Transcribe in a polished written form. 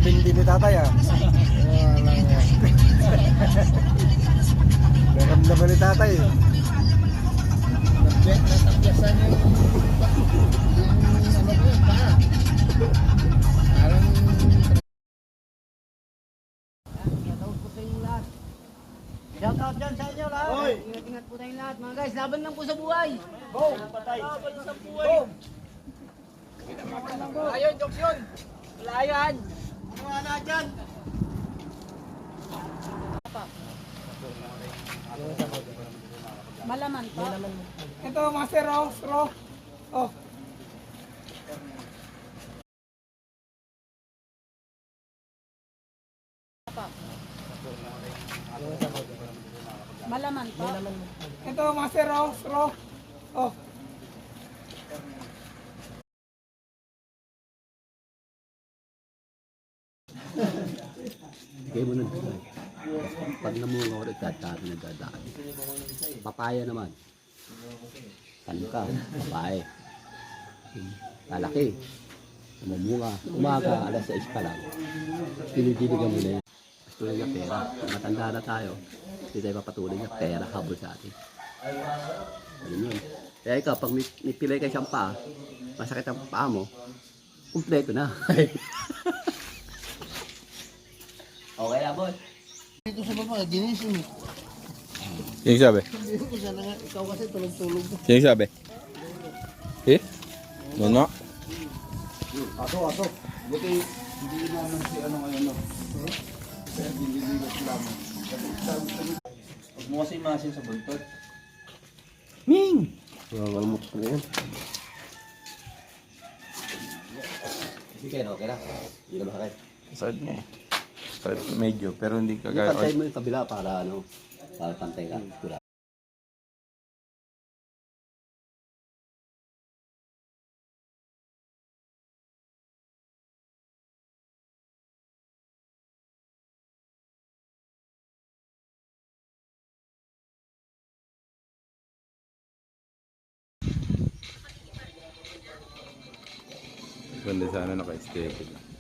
bindi ni tatay ah. Naramdaman ni tatay. Natapyasan yung ano ko yun, paa. Parang Shoutout po sa inyo lahat. Shoutout dyan sa inyo lahat. Hoy! Ingat-ingat po tayong lahat mga guys. Laban lang po sa buhay. Boom! Patay! Laban sa buhay. Ayun, jokes yun. Wala yan. Ano nga na dyan? Malaman po. ito, Master Rose, Ro. Oh. Malaman po. Ito, Master Rose, Ro. Oh. Bigay mo ng dulay. Pag namunga ko rin, tatari na dadaan. Papaya naman. Tanka, papaya. Lalaki. Namunga. Umaga, alas 6 pa lang. Pinidiligan mo na yan. Patuloy na pera. Pag matanda na tayo, hindi tayo papatuloy na pera habol sa atin. Ayun yun. Kaya ikaw, pag may pilay ka siyang paa, masakit ang paa mo, kumpleto na. Okay na, boss. Dito sa baba, ginising. Yung sabi? Hindi ko sana nga, ikaw kasi tulog-tulog. Yung sabi? Eh? Nono? Aso. Buti hindi naman si ano ngayon no. Kaya diniligas lamang. Huwag mo kasi masin sa buntot. Ming! Walang mo yan. Sige, okay na. Hindi ka makakay. Side niya eh. Side medyo, pero hindi Pantay kagaya. mo yung kabila para ano, para pantay ka. Pura. Ganda sana naka-stable.